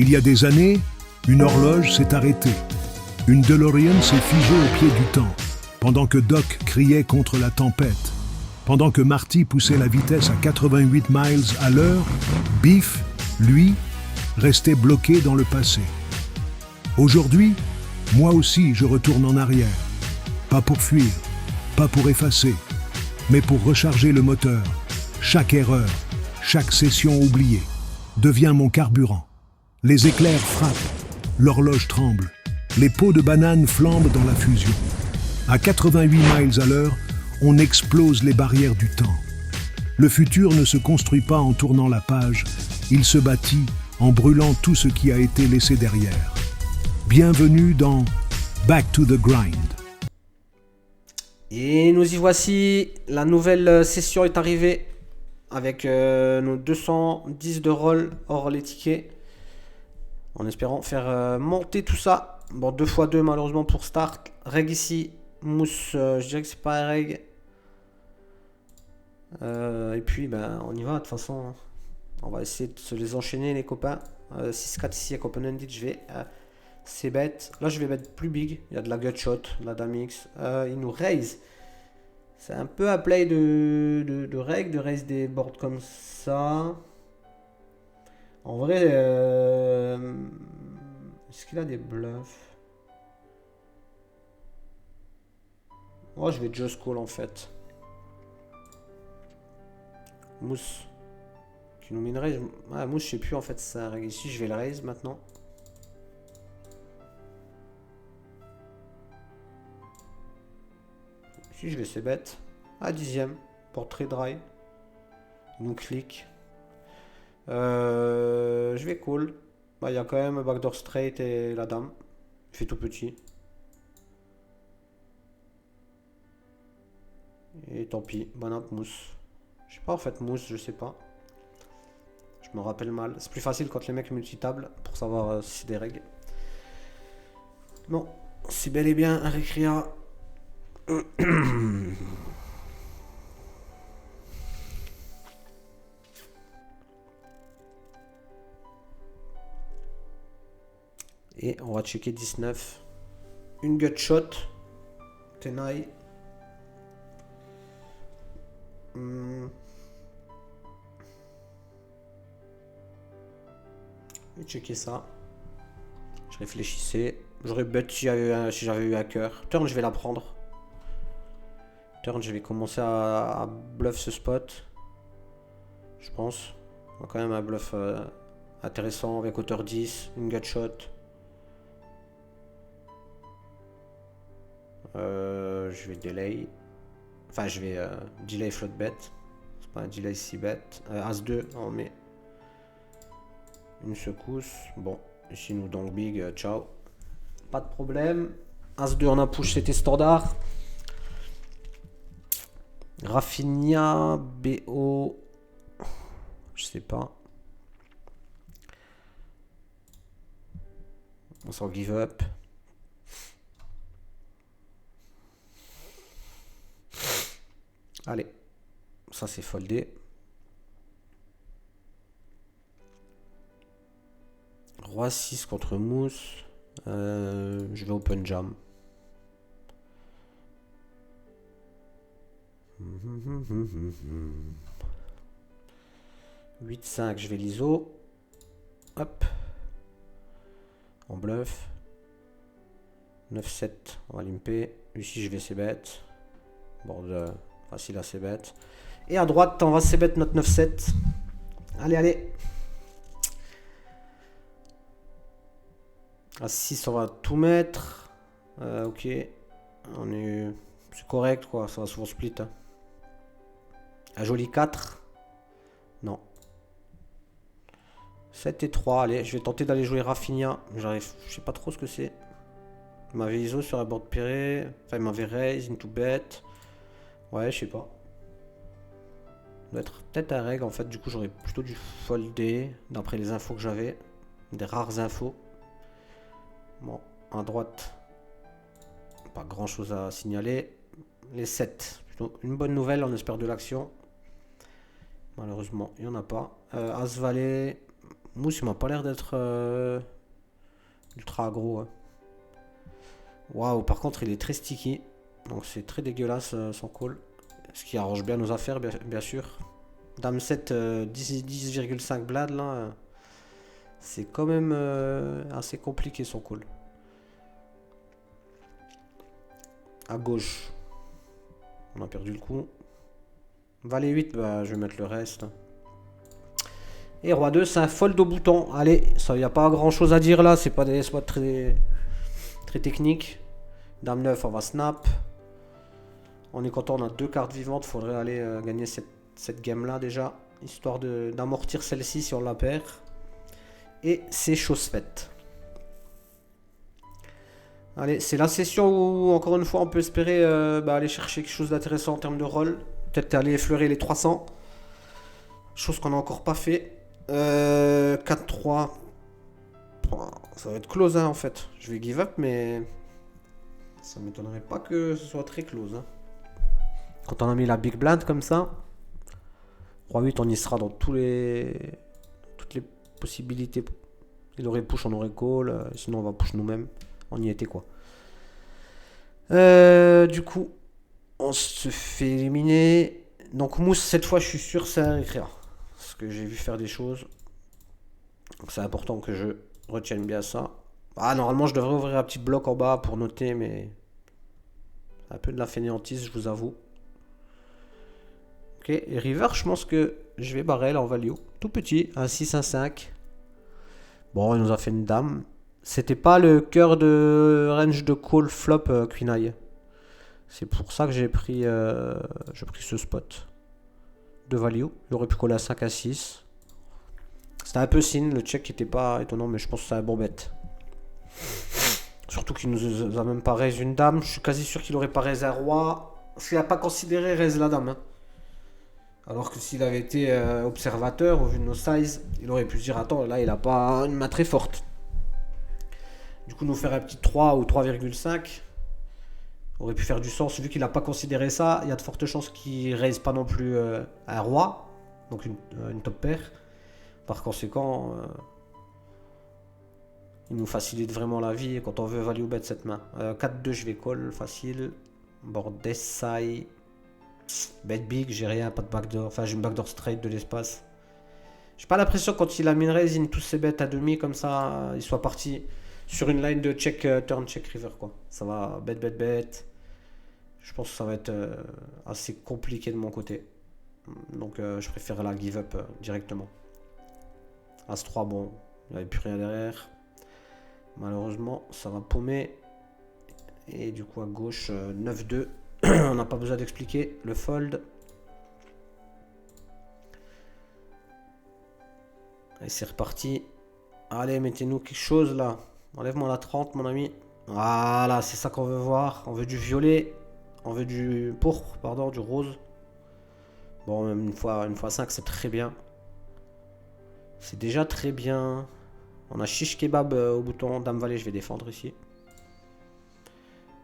Il y a des années, une horloge s'est arrêtée. Une DeLorean s'est figée au pied du temps, pendant que Doc criait contre la tempête. Pendant que Marty poussait la vitesse à 88 miles à l'heure, Biff, lui, restait bloqué dans le passé. Aujourd'hui, moi aussi je retourne en arrière. Pas pour fuir, pas pour effacer, mais pour recharger le moteur. Chaque erreur, chaque session oubliée, devient mon carburant. Les éclairs frappent, l'horloge tremble, les peaux de banane flambent dans la fusion. À 88 miles à l'heure, on explose les barrières du temps. Le futur ne se construit pas en tournant la page, il se bâtit en brûlant tout ce qui a été laissé derrière. Bienvenue dans Back to the Grind. Et nous y voici, la nouvelle session est arrivée avec nos 210 de roll hors les tickets. En espérant faire monter tout ça. Bon, 2x2 malheureusement pour Stark. Reg ici, Mousse, je dirais que c'est pas un reg. Et puis on y va de toute façon. On va essayer de se les enchaîner les copains. 6-4 ici avec Open Ended, je vais c'est bête. Là je vais mettre plus big. Il y a de la gutshot, de la dame X. Il nous raise. C'est un peu à play de reg, de raise des boards comme ça. En vrai, est-ce qu'il a des bluffs? Moi, je vais just call en fait. Mousse. Qui nous met une raise. Ah, Mousse, je sais plus en fait, ça règle ici. Je vais le raise maintenant. Ici, je vais se bête. À 10ème. Portrait dry. Il nous clique. Je vais call. Il y a quand même backdoor straight et la dame. Il fait tout petit. Et tant pis, bonne up mousse. Je sais pas en fait mousse, je sais pas. Je me rappelle mal. C'est plus facile quand les mecs multitable pour savoir si c'est des règles. Non, c'est bel et bien un récréa. Et on va checker 19. Une gutshot. Tenaille. Et checker ça. Je réfléchissais. J'aurais bet si j'avais eu un cœur. Turn, je vais la prendre. Turn, je vais commencer à bluff ce spot. Je pense. On a quand même un bluff intéressant avec hauteur 10. Une gutshot. Je vais delay. Enfin, je vais delay float bet. C'est pas un delay 6 bet. As-2, on met une secousse. Bon, ici nous donc big, ciao. Pas de problème. As-2, on a push, c'était standard. Rafinha, BO. Je sais pas. On s'en give up. Allez, ça c'est foldé. Roi 6 contre mousse. Je vais open jam. Mmh. 8-5, je vais l'ISO. Hop. On bluff. 9-7, on va limper. Ici, je vais c-bet. Board facile à c-bet. Et à droite, on va c-bet notre 9-7. Allez, allez. À 6, on va tout mettre. Ok. On est... C'est correct, quoi. Ça va souvent split. Hein. Un joli 4. Non. 7 et 3. Allez, je vais tenter d'aller jouer Rafinha. J'arrive. Je sais pas trop ce que c'est. Il m'avait ISO sur la board pairée. Enfin, il m'avait raise, into bet. Ouais, je sais pas. Ça doit être peut-être un règle. En fait, du coup, j'aurais plutôt dû folder. D'après les infos que j'avais. Des rares infos. Bon, à droite. Pas grand chose à signaler. Les 7. Plutôt une bonne nouvelle. On espère de l'action. Malheureusement, il n'y en a pas. As-Valet. Mousse, il m'a pas l'air d'être ultra aggro. Hein. Waouh, par contre, il est très sticky. Donc c'est très dégueulasse son call. Ce qui arrange bien nos affaires, bien sûr. Dame 7, 10,5 blad là. C'est quand même assez compliqué son call. À gauche. On a perdu le coup. Valet 8, bah, je vais mettre le reste. Et Roi 2, c'est un fold au bouton. Allez, ça, y a pas grand chose à dire là. C'est pas des spots très, très techniques. Dame 9, on va snap. On est content, on a 2 cartes vivantes. Faudrait aller gagner cette game là déjà. Histoire d'amortir celle-ci si on la perd. Et c'est chose faite. Allez, c'est la session où, encore une fois, on peut espérer aller chercher quelque chose d'intéressant en termes de roll. Peut-être aller effleurer les 300. Chose qu'on n'a encore pas fait. 4-3. Ça va être close, hein, en fait. Je vais give up, mais ça m'étonnerait pas que ce soit très close. Hein. Quand on a mis la big blind comme ça, Roi 8, on y sera dans toutes les possibilités. Il aurait push, on aurait call. Sinon, on va push nous-mêmes. On y était, quoi. Du coup, on se fait éliminer. Donc, Mousse, cette fois, je suis sûr, c'est un récréa. Parce que j'ai vu faire des choses. Donc, c'est important que je retienne bien ça. Ah, normalement, je devrais ouvrir un petit bloc en bas pour noter, mais un peu de la fainéantise, je vous avoue. Ok, et river, je pense que je vais barrel en value. Tout petit, un 6, un 5. Bon, il nous a fait une dame. C'était pas le cœur de range de call flop Queen Eye. C'est pour ça que j'ai pris ce spot de value. Il aurait pu coller à 5 à 6. C'était un peu signe, le check qui était pas étonnant, mais je pense que c'est un bon bet. Surtout qu'il nous a même pas raise une dame. Je suis quasi sûr qu'il aurait pas raise un roi. Parce qu'il n'a pas considéré raise la dame. Hein. Alors que s'il avait été observateur, au vu de nos sizes, il aurait pu se dire attends, là il a pas une main très forte. Du coup, nous faire un petit 3 ou 3,5 aurait pu faire du sens. Vu qu'il n'a pas considéré ça, il y a de fortes chances qu'il raise pas non plus un roi, donc une top pair. Par conséquent, il nous facilite vraiment la vie quand on veut value bet cette main. 4-2, je vais call, facile. Board Desai. Bet big, j'ai rien, pas de backdoor. Enfin, j'ai une backdoor straight de l'espace. J'ai pas l'impression quand il a min raise, in tous ses bêtes à demi, comme ça, il soit parti sur une line de check, turn, check, river, quoi. Ça va, bet, bet, bet. Je pense que ça va être assez compliqué de mon côté. Donc, je préfère la give up directement. As-3, bon, il n'y avait plus rien derrière. Malheureusement, ça va paumer. Et du coup, à gauche, 9-2. On n'a pas besoin d'expliquer le fold. Et c'est reparti. Allez, mettez-nous quelque chose là. Enlève-moi la 30, mon ami. Voilà, c'est ça qu'on veut voir. On veut du violet. On veut du pourpre, pardon, du rose. Bon, même une fois 5, c'est très bien. C'est déjà très bien. On a shish kebab au bouton. Dame valet, je vais défendre ici.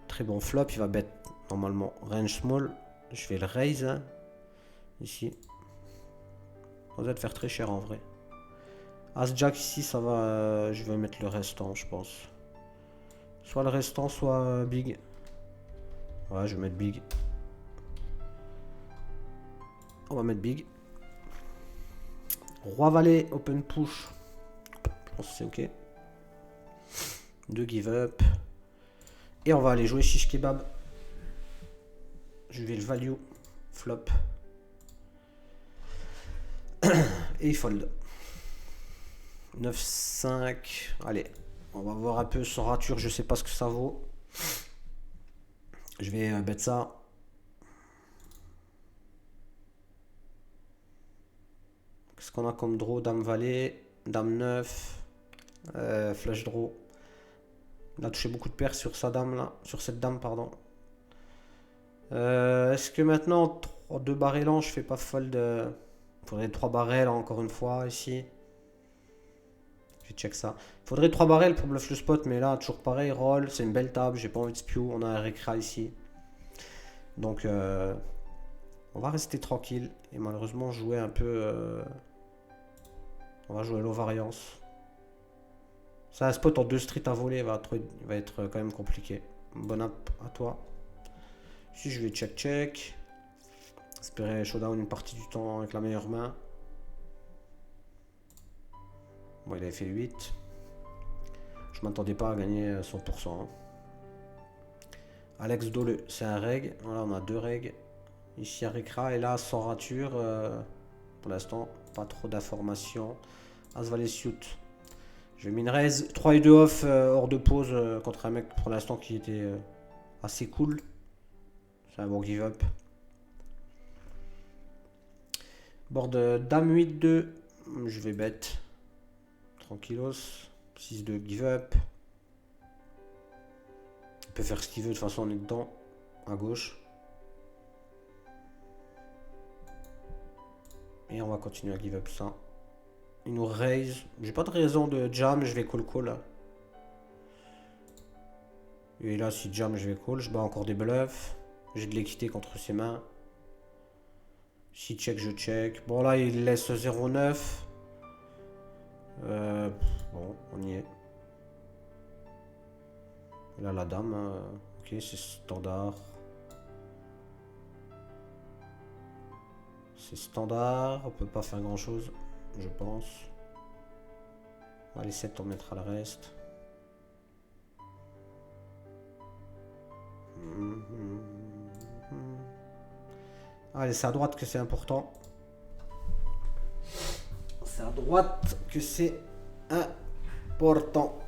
Très bon flop. Il va bet normalement range small. Je vais le raise. Hein, ici. Ça va te faire très cher en vrai. As-Jack ici, ça va. Je vais mettre le restant, je pense. Soit le restant, soit big. Ouais, je vais mettre big. On va mettre big. Roi valet, open push. Je pense que c'est ok. 2 give up. Et on va aller jouer shish kebab. Je vais le value. Flop. Et il fold. 9-5. Allez. On va voir un peu son rature. Je sais pas ce que ça vaut. Je vais bet ça. Qu'est-ce qu'on a comme draw? Dame valet. Dame 9. Flush draw. Il a touché beaucoup de paires sur sa dame là. Sur cette dame, pardon. Est-ce que maintenant, 2 barrels, je fais pas fold? Il faudrait 3 barrels encore une fois ici. Je check ça. Il faudrait 3 barrels pour bluff le spot, mais là, toujours pareil, roll. C'est une belle table, j'ai pas envie de spew. On a un récra ici. Donc, on va rester tranquille. Et malheureusement, jouer un peu On va jouer low variance. C'est un spot en 2 streets à voler, il va être quand même compliqué. Bon app à toi. Si je vais check. Espérer showdown une partie du temps avec la meilleure main. Bon, il avait fait 8. Je m'attendais pas à gagner 100%. Hein. Alex Dole, c'est un reg. Voilà, on a 2 regs. Ici, Arikra. Et là, sans rature. Pour l'instant, pas trop d'informations. As-Valet Suit. Je vais mine raise. 3 et 2 off hors de pause contre un mec pour l'instant qui était assez cool. C'est un bon give up. Board Dame 8-2. Je vais bet. Tranquillos. 6-2 give up. Il peut faire ce qu'il veut, de toute façon on est dedans. À gauche. Et on va continuer à give up ça. Il nous raise. J'ai pas de raison de jam, je vais call. Et là si jam je vais call. Je bats encore des bluffs. J'ai de l'équité contre ses mains. Si check, je check. Bon là il laisse 0,9. Bon, on y est. Et là la dame. Ok, c'est standard. C'est standard. On peut pas faire grand chose, je pense. Les 7, on mettra le reste. Allez, c'est à droite que c'est important. C'est à droite que c'est important.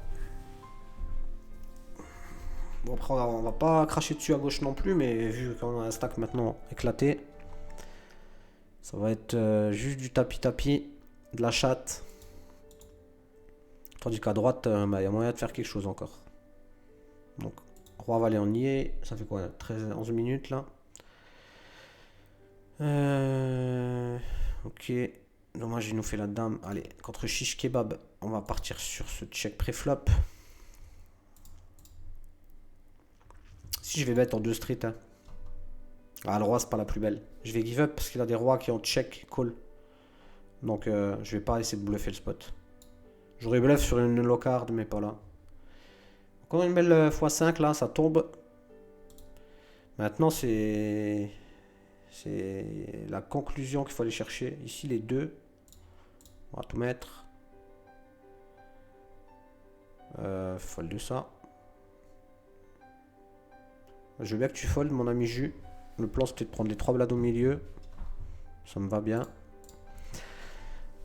Bon, après, on va pas cracher dessus à gauche non plus, mais vu qu'on a un stack maintenant éclaté, ça va être juste du tapis, de la chatte. Tandis qu'à droite, il y a moyen de faire quelque chose encore. Donc, roi valet, on y est. Ça fait quoi 11 minutes là. Ok. Dommage, il nous fait la dame. Allez, contre Shish Kebab, on va partir sur ce check pré-flop. Si je vais mettre en 2 streets. Hein. Ah, le roi, c'est pas la plus belle. Je vais give up parce qu'il a des rois qui ont check, call. Donc, je vais pas essayer de bluffer le spot. J'aurais bluff sur une low card, mais pas là. Donc, on a une belle x5 là, ça tombe. Maintenant, c'est la conclusion qu'il faut aller chercher. Ici, les 2. On va tout mettre. Fold de ça. Je veux bien que tu fold, mon ami Jus. Le plan, c'était de prendre les 3 blades au milieu. Ça me va bien.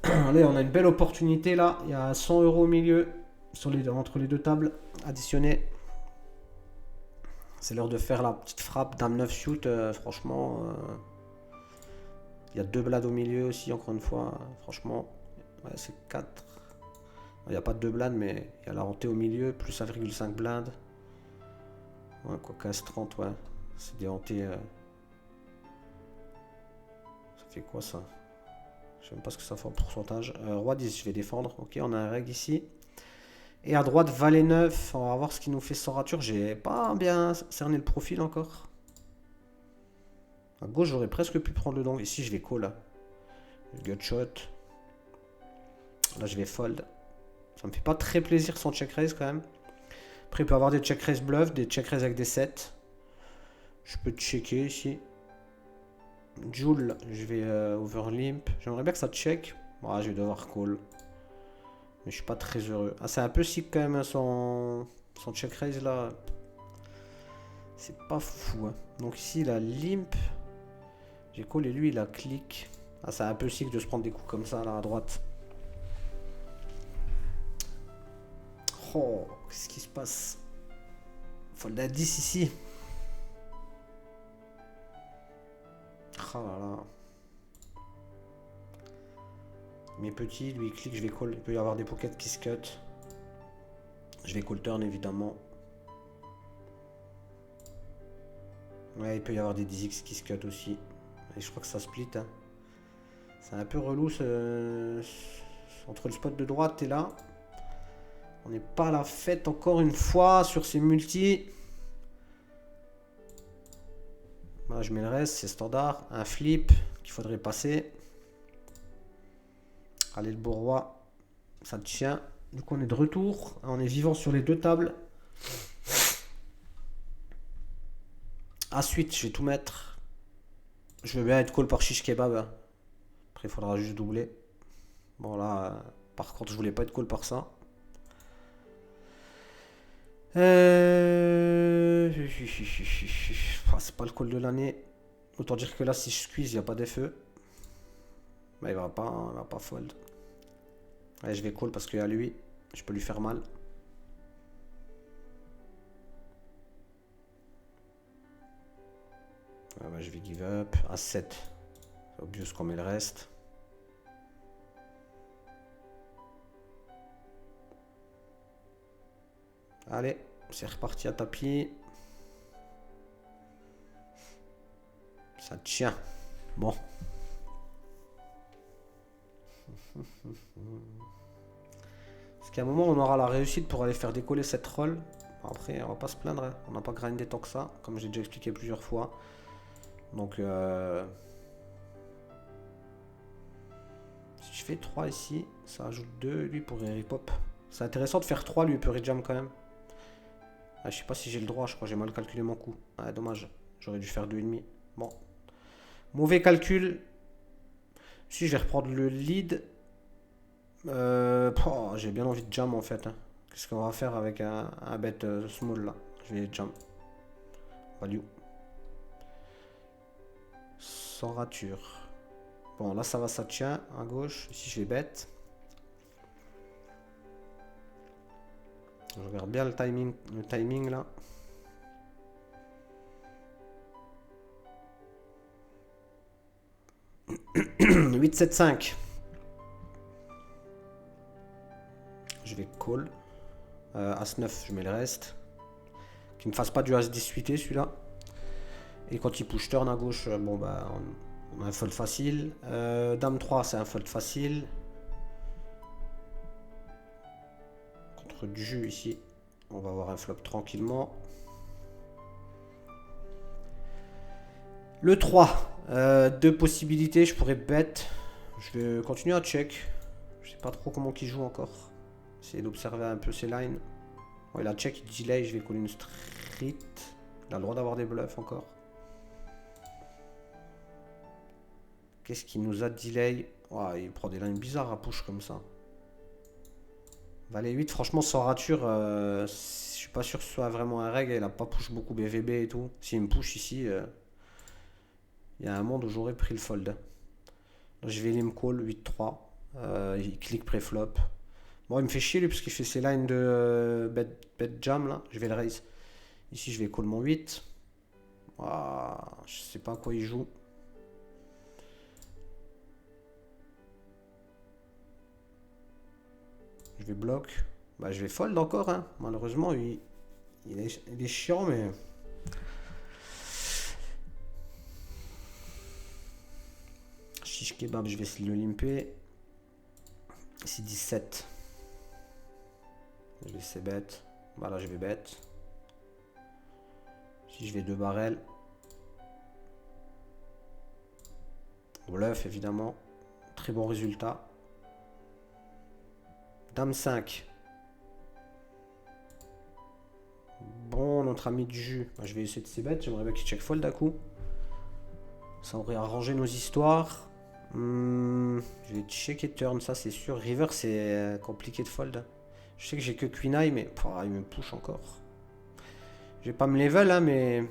Allez, on a une belle opportunité là. Il y a 100 € au milieu. Entre les 2 tables additionnées. C'est l'heure de faire la petite frappe. Dame 9 shoot. Franchement. Il y a 2 blades au milieu aussi, encore une fois. Franchement. Ouais, c'est 4. Il n'y a pas de 2 blades, mais il y a la hantée au milieu. Plus 1,5 blades. Ouais, quoi, 15-30, ouais. C'est des hantés. Ça fait quoi ça? Je sais même pas ce que ça fait en pourcentage. Roi 10, je vais défendre. Ok, on a un règle ici. Et à droite, valet 9. On va voir ce qu'il nous fait sans rature. J'ai pas bien cerné le profil encore. À gauche, j'aurais presque pu prendre le don. Ici, je vais call. Gutshot. Là, je vais fold. Ça me fait pas très plaisir son check raise quand même. Après, il peut avoir des check raise bluff, des check raise avec des 7. Je peux checker ici. Joule, je vais overlimp. J'aimerais bien que ça check. Bon, je vais devoir call. Mais je suis pas très heureux. Ah, c'est un peu sick quand même son check raise là. C'est pas fou. Hein. Donc ici, il a limp. J'ai call et lui, il a click. Ah, c'est un peu sick de se prendre des coups comme ça là à droite. Oh, qu'est-ce qui se passe? Fold à 10 ici. Oh là là. Mes petits, lui il clique, je vais call. Il peut y avoir des pockets qui se cut. Je vais call turn évidemment. Ouais, il peut y avoir des 10x qui se cut aussi. Et je crois que ça split. Hein. C'est un peu relou entre le spot de droite et là. On n'est pas à la fête encore une fois sur ces multis. Là, je mets le reste, c'est standard. Un flip qu'il faudrait passer. Allez, le beau roi. Ça tient. Du coup, on est de retour. On est vivant sur les deux tables. Ensuite, je vais tout mettre. Je veux bien être call par shish kebab. Après, il faudra juste doubler. Bon, là, par contre, je voulais pas être call par ça. C'est pas le call de l'année. Autant dire que là, si je squeeze, il n'y a pas d'FE. Bah, il va pas fold. Allez, je vais call parce qu'il y a lui. Je peux lui faire mal. Ah bah, je vais give up. À 7. C'est obvious qu'on met le reste. Allez, c'est reparti à tapis. Ça tient. Bon. Parce qu'à un moment, on aura la réussite pour aller faire décoller cette roll. Après, on va pas se plaindre. Hein. On n'a pas grindé tant que ça, comme j'ai déjà expliqué plusieurs fois. Donc, si je fais 3 ici, ça ajoute 2. Lui pourrait ripop. C'est intéressant de faire 3. Lui, il peut rejam quand même. Ah, je sais pas si j'ai le droit. Je crois que j'ai mal calculé mon coup. Ah, dommage. J'aurais dû faire 2,5. Bon. Mauvais calcul. Si, je vais reprendre le lead. J'ai bien envie de jam en fait. Hein. Qu'est-ce qu'on va faire avec un bet small là? Je vais jam. Value. Sans rature. Bon, là ça va, ça tient à gauche. Ici je vais bet. Je regarde bien le timing là. « 8-7-5 ». Je vais call. As-9, je mets le reste. Qu'il ne fasse pas du As-10 celui-là. Et quand il push turn à gauche, bon bah on a un fold facile. Dame 3, c'est un fold facile. Contre du jus ici, on va avoir un flop tranquillement. Le 3, deux possibilités, je pourrais bet. Je vais continuer à check. Je sais pas trop comment il joue encore. Essayer d'observer un peu ses lines. Bon, il a check, il delay, je vais coller une street. Il a le droit d'avoir des bluffs encore. Qu'est-ce qu'il nous a delay? Oh, il prend des lines bizarres à push comme ça. Valet 8, franchement, sans rature, je suis pas sûr que ce soit vraiment un reg. Il a pas push beaucoup BVB et tout. S'il me push ici, il y a un monde où j'aurais pris le fold. Donc, je vais lim call 8-3. Il clique pré-flop. Bon, il me fait chier lui parce qu'il fait ses lines de bet jam là. Je vais le raise. Ici, je vais call mon 8. Je sais pas à quoi il joue. Je vais bloc. Bah, je vais fold encore. Hein. Malheureusement, il est chiant, mais. Shish kebab, je vais essayer de le limper. Ici, 17. Je vais essayer bet. Bah là, je vais bet. Si je vais 2 barrels. Bluff, évidemment. Très bon résultat. Dame 5. Bon, notre ami du jus. Bah, je vais essayer de c-bet. J'aimerais bien qu'il check fold à coup. Ça aurait arrangé nos histoires. Je vais check et turn, ça c'est sûr. River, c'est compliqué de fold. Je sais que j'ai que Queen Eye, mais il me push encore. Je vais pas me level, hein, mais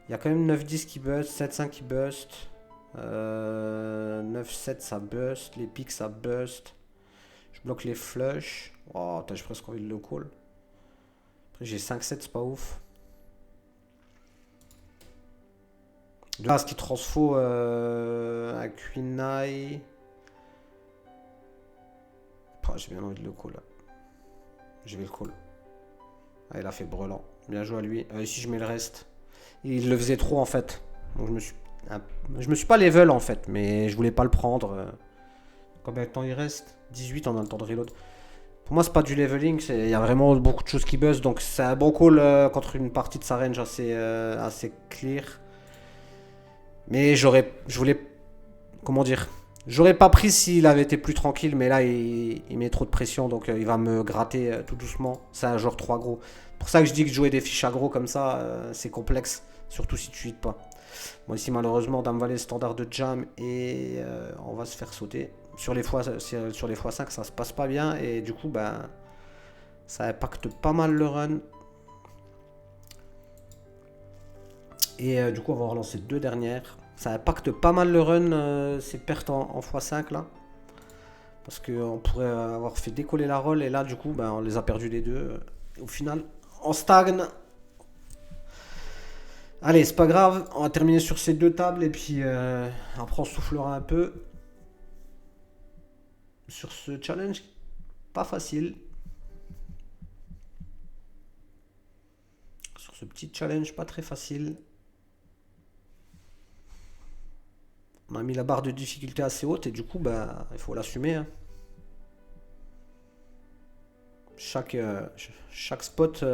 il y a quand même 9-10 qui bust, 7-5 qui bust. 9-7 ça bust, les pics ça bust. Je bloque les flushs. Oh, j'ai presque envie de le call. Après j'ai 5-7, c'est pas ouf. Là, ce qui transfo à Queen Eye. J'ai bien envie de le call. Là. Je vais le call. Ah, il a fait brûlant. Bien joué à lui. Ici, je mets le reste. Il le faisait trop en fait. Donc je me suis pas level en fait, mais je voulais pas le prendre. Combien de temps il reste? 18, on a le temps de reload. Pour moi, c'est pas du leveling, il y a vraiment beaucoup de choses qui buzzent. Donc c'est un bon call contre une partie de sa range assez clear. Mais je voulais, comment dire, J'aurais pas pris s'il avait été plus tranquille, mais là il met trop de pression, donc il va me gratter tout doucement. C'est un genre 3 gros. C'est pour ça que je dis que jouer des fiches aggro comme ça, c'est complexe, surtout si tu hites pas. Moi ici malheureusement Dame Valet standard de jam et on va se faire sauter. Sur les x5 ça se passe pas bien et du coup ben ça impacte pas mal le run. Et du coup on va relancer deux dernières. Ça impacte pas mal le run, ces pertes en x5 là. Parce qu'on pourrait avoir fait décoller la roll et là du coup ben, on les a perdus les deux. Au final on stagne. Allez c'est pas grave, on va terminer sur ces deux tables et puis après on soufflera un peu. Sur ce challenge, pas facile. Sur ce petit challenge pas très facile. On a mis la barre de difficulté assez haute et du coup, bah, il faut l'assumer. Hein. Chaque spot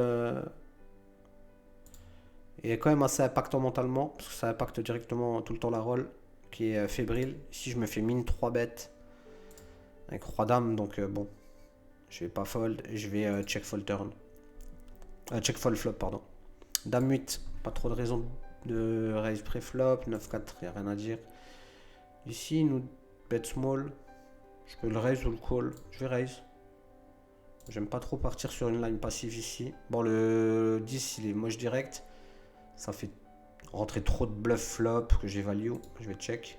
est quand même assez impactant mentalement parce que ça impacte directement tout le temps la roll qui est fébrile. Ici, je me fais mine 3 bêtes avec roi dame, donc bon, je vais pas fold, je vais check fold turn. Check fold flop, pardon. Dame 8, pas trop de raison de raise pré-flop. 9-4, il n'y a rien à dire. Ici, nous bet small. Je peux le raise ou le call. Je vais raise. J'aime pas trop partir sur une line passive ici. Bon, le 10, il est moche direct. Ça fait rentrer trop de bluff flop que j'ai value. Je vais check.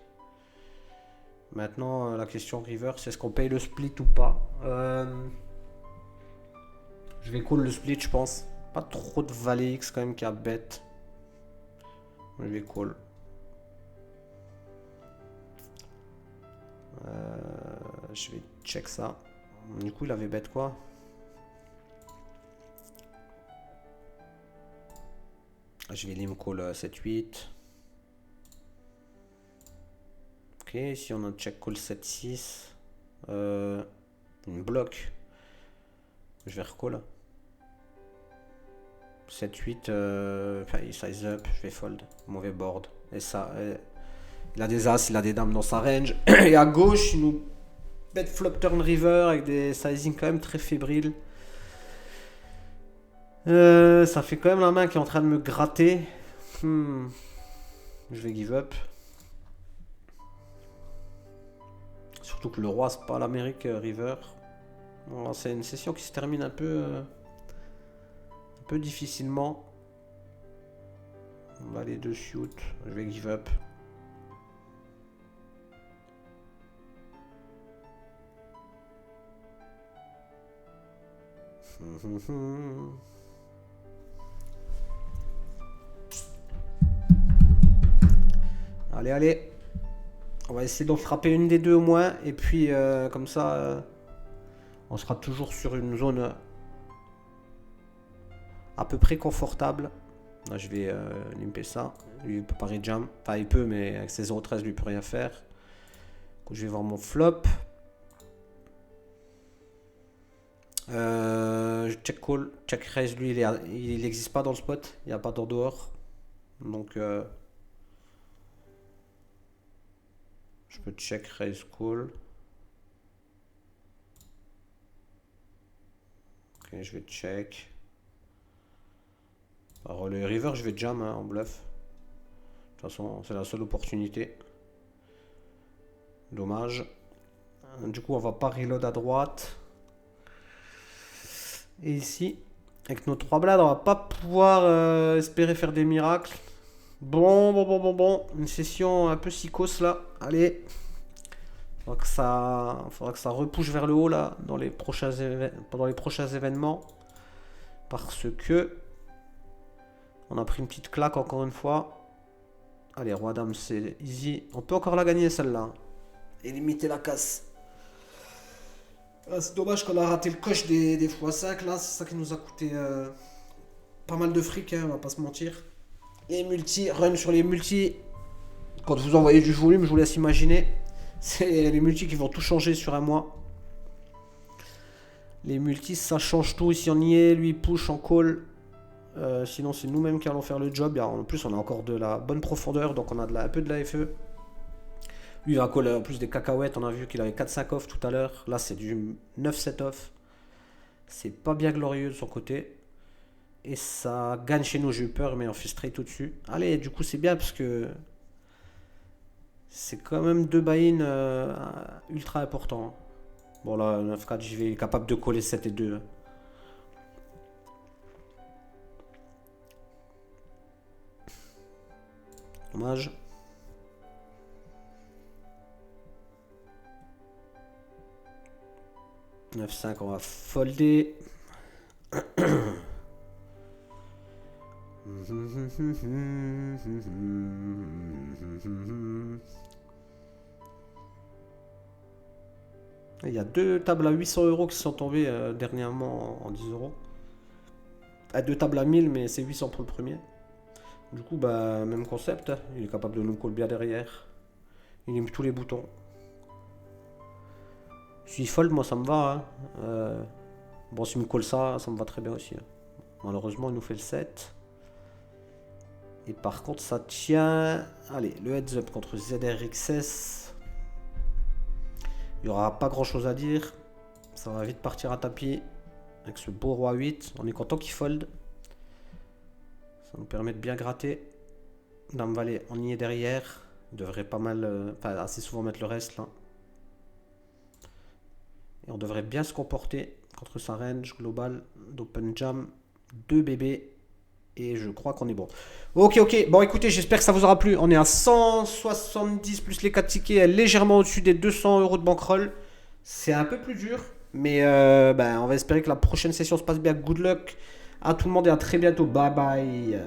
Maintenant, la question river, c'est est-ce qu'on paye le split ou pas. Je vais call le split, je pense. Pas trop de valet X quand même qui a bet. Je vais call. Je vais check ça. Du coup, il avait bet quoi? Je vais lim call 7-8. Ok, ici on a check call 7-6. Une bloc. Je vais recall. 7-8. Il size up. Je vais fold. Mauvais board. Et ça. Il a des as, il a des dames dans sa range. Et à gauche, il nous bet flop turn river avec des sizing quand même très fébriles. Ça fait quand même la main qui est en train de me gratter. Je vais give up. Surtout que le roi, c'est pas l'Amérique river. Bon, c'est une session qui se termine un peu difficilement. On va aller de shoot. Je vais give up. Allez, allez. On va essayer d'en frapper une des deux au moins. Et puis, comme ça, on sera toujours sur une zone à peu près confortable. Là, je vais limper ça. Lui, il peut pas rejam. Enfin, il peut, mais avec ses 0,13, lui, il peut rien faire. Du coup, je vais voir mon flop. Check call, check raise, lui il n'existe pas dans le spot, il n'y a pas d'en dehors. Donc je peux check raise call. Ok, je vais check. Alors le river je vais jam hein, en bluff. De toute façon c'est la seule opportunité. Dommage. Du coup on va pas reload à droite. Et ici, avec nos 3 blades, on va pas pouvoir espérer faire des miracles. Bon. Une session un peu psychos là. Allez. Faudra que ça repousse vers le haut là, pendant les prochains événements. Parce que on a pris une petite claque encore une fois. Allez, roi dame, c'est easy. On peut encore la gagner celle-là. Et limiter la casse. C'est dommage qu'on a raté le coche des x5 là, c'est ça qui nous a coûté pas mal de fric, hein, on va pas se mentir. Les multi, run sur les multi, quand vous envoyez du volume, je vous laisse imaginer, c'est les multi qui vont tout changer sur un mois. Les multis, ça change tout, ici on y est, lui push en call, sinon c'est nous-mêmes qui allons faire le job. Et en plus on a encore de la bonne profondeur, donc on a un peu de la FE. Lui, il va coller en plus des cacahuètes. On a vu qu'il avait 4-5 off tout à l'heure. Là, c'est du 9-7 off. C'est pas bien glorieux de son côté. Et ça gagne chez nous. J'ai eu peur, mais on fait straight au-dessus. Allez, du coup, c'est bien parce que c'est quand même deux buy-in ultra importants. Bon, là, 9-4, j'y vais. Il est capable de coller 7 et 2. Dommage. 9-5, on va folder. Il y a deux tables à 800 euros qui sont tombées dernièrement en 10 euros. Deux tables à 1000, mais c'est 800 pour le premier. Du coup, bah, même concept. Il est capable de nous coller bien derrière. Il aime tous les boutons. Si il fold, moi ça me va. Hein. Bon, s'il me colle ça, ça me va très bien aussi. Hein. Malheureusement, il nous fait le 7. Et par contre, ça tient. Allez, le heads up contre ZRXS. Il n'y aura pas grand chose à dire. Ça va vite partir à tapis. Avec ce beau roi 8. On est content qu'il fold. Ça nous permet de bien gratter. Dame valet, on y est derrière. Il devrait pas mal. Enfin, assez souvent mettre le reste là. Et on devrait bien se comporter contre sa range globale d'open jam. 2 bébés. Et je crois qu'on est bon. Ok, ok. Bon, écoutez, j'espère que ça vous aura plu. On est à 170 plus les 4 tickets, légèrement au-dessus des 200 euros de bankroll. C'est un peu plus dur. Mais on va espérer que la prochaine session se passe bien. Good luck à tout le monde et à très bientôt. Bye bye.